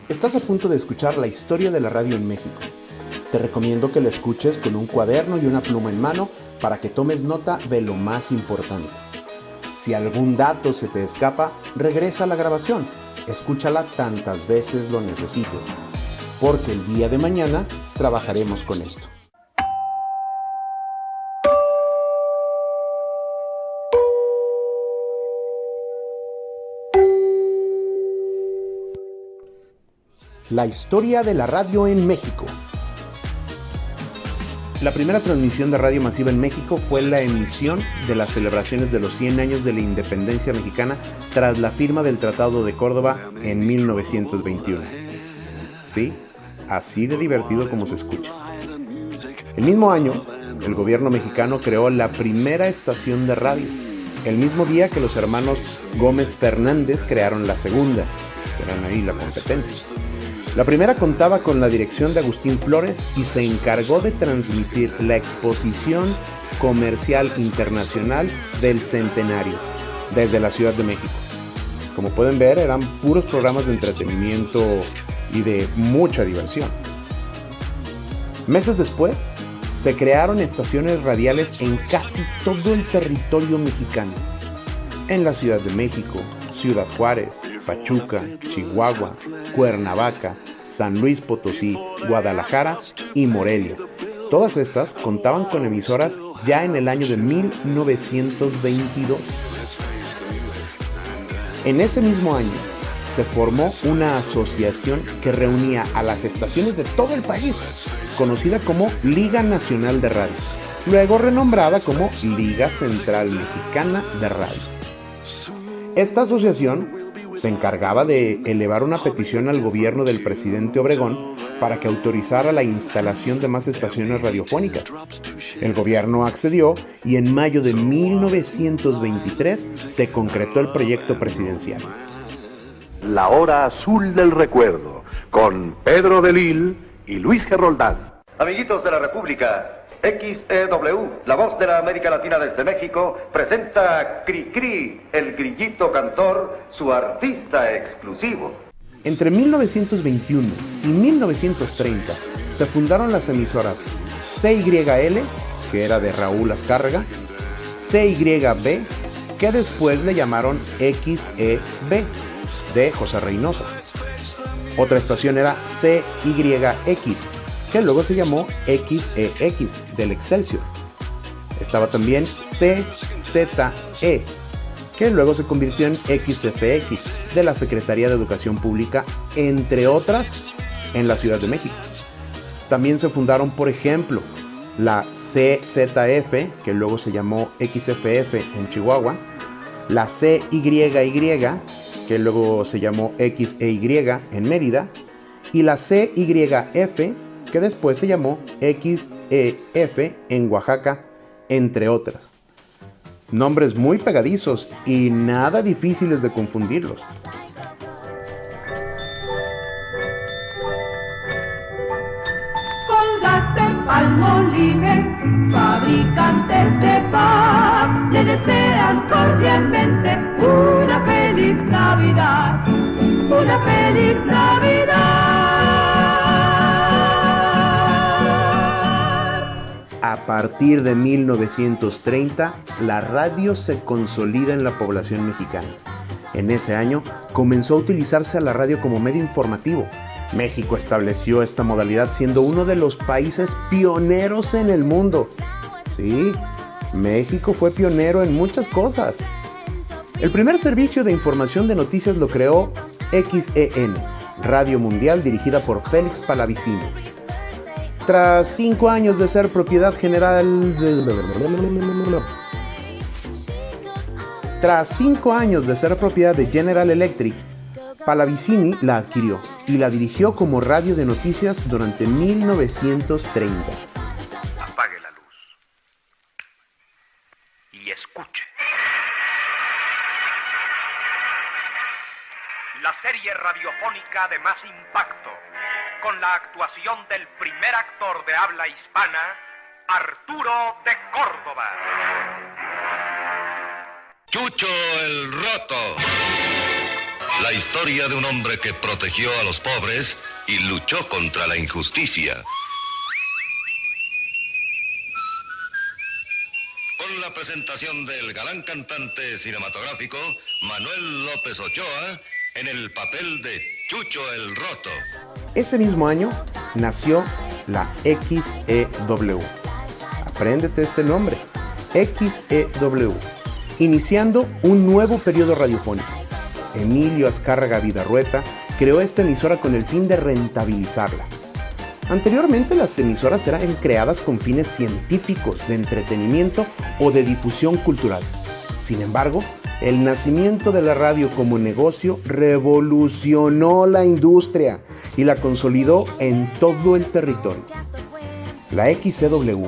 Estás a punto de escuchar la historia de la radio en México. Te recomiendo que la escuches con un cuaderno y una pluma en mano para que tomes nota de lo más importante. Si algún dato se te escapa, regresa a la grabación. Escúchala tantas veces lo necesites, porque el día de mañana trabajaremos con esto. La historia de la radio en México. La primera transmisión de radio masiva en México fue la emisión de las celebraciones de los 100 años de la independencia mexicana tras la firma del Tratado de Córdoba en 1921. Sí, así de divertido como se escucha. El mismo año, el gobierno mexicano creó la primera estación de radio, el mismo día que los hermanos Gómez Fernández crearon la segunda, que eran ahí la competencia. La primera contaba con la dirección de Agustín Flores y se encargó de transmitir la Exposición Comercial Internacional del Centenario desde la Ciudad de México. Como pueden ver, eran puros programas de entretenimiento y de mucha diversión. Meses después, se crearon estaciones radiales en casi todo el territorio mexicano. En la Ciudad de México, Ciudad Juárez, Pachuca, Chihuahua, Cuernavaca, San Luis Potosí, Guadalajara y Morelia. Todas estas contaban con emisoras ya en el año de 1922. En ese mismo año se formó una asociación que reunía a las estaciones de todo el país, conocida como Liga Nacional de Radio, luego renombrada como Liga Central Mexicana de Radio. Esta asociación se encargaba de elevar una petición al gobierno del presidente Obregón para que autorizara la instalación de más estaciones radiofónicas. El gobierno accedió y en mayo de 1923 se concretó el proyecto presidencial. La hora azul del recuerdo, con Pedro de Lille y Luis Geroldán. Amiguitos de la República, XEW, la voz de la América Latina desde México, presenta a Cri-Cri, el grillito cantor, su artista exclusivo. Entre 1921 y 1930 se fundaron las emisoras CYL, que era de Raúl Azcárraga, CYB, que después le llamaron XEB, de José Reynosa. Otra estación era CYX, que luego se llamó XEX, del Excelsior. Estaba también CZE, que luego se convirtió en XFX, de la Secretaría de Educación Pública, entre otras, en la Ciudad de México. También se fundaron, por ejemplo, la CZF, que luego se llamó XFF en Chihuahua, la CYY, que luego se llamó XEY en Mérida, y la CYF, que después se llamó XEF en Oaxaca, entre otras. Nombres muy pegadizos y nada difíciles de confundirlos. Colgate, Palmolive, fabricantes de paz, le desean cordialmente una feliz Navidad, una feliz Navidad. A partir de 1930, la radio se consolida en la población mexicana. En ese año, comenzó a utilizarse a la radio como medio informativo. México estableció esta modalidad siendo uno de los países pioneros en el mundo. Sí, México fue pionero en muchas cosas. El primer servicio de información de noticias lo creó XEN, Radio Mundial dirigida por Félix Palavicini. Tras 5 años de ser propiedad de General Electric, Palavicini la adquirió y la dirigió como radio de noticias durante 1930. Apague la luz y escuche. La serie radiofónica de más impacto, con la actuación del primer actor de habla hispana, Arturo de Córdoba. Chucho el Roto. La historia de un hombre que protegió a los pobres y luchó contra la injusticia. Con la presentación del galán cantante cinematográfico Manuel López Ochoa en el papel de Chucho el Roto. Ese mismo año nació la XEW. Apréndete este nombre, XEW, iniciando un nuevo periodo radiofónico. Emilio Azcárraga Vidarrueta creó esta emisora con el fin de rentabilizarla. Anteriormente las emisoras eran creadas con fines científicos, de entretenimiento o de difusión cultural. Sin embargo, el nacimiento de la radio como negocio revolucionó la industria y la consolidó en todo el territorio. La XCW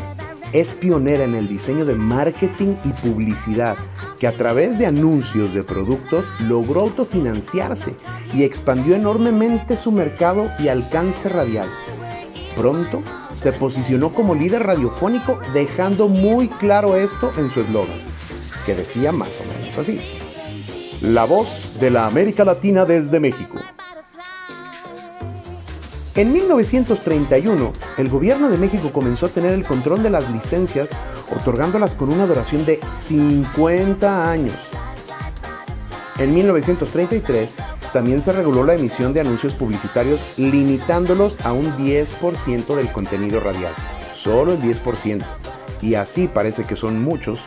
es pionera en el diseño de marketing y publicidad, que a través de anuncios de productos logró autofinanciarse y expandió enormemente su mercado y alcance radial. Pronto se posicionó como líder radiofónico, dejando muy claro esto en su eslogan, que decía más o menos así: la voz de la América Latina desde México. En 1931, el gobierno de México comenzó a tener el control de las licencias, otorgándolas con una duración de 50 años. En 1933, también se reguló la emisión de anuncios publicitarios, limitándolos a un 10% del contenido radial, solo el 10%, y así parece que son muchos,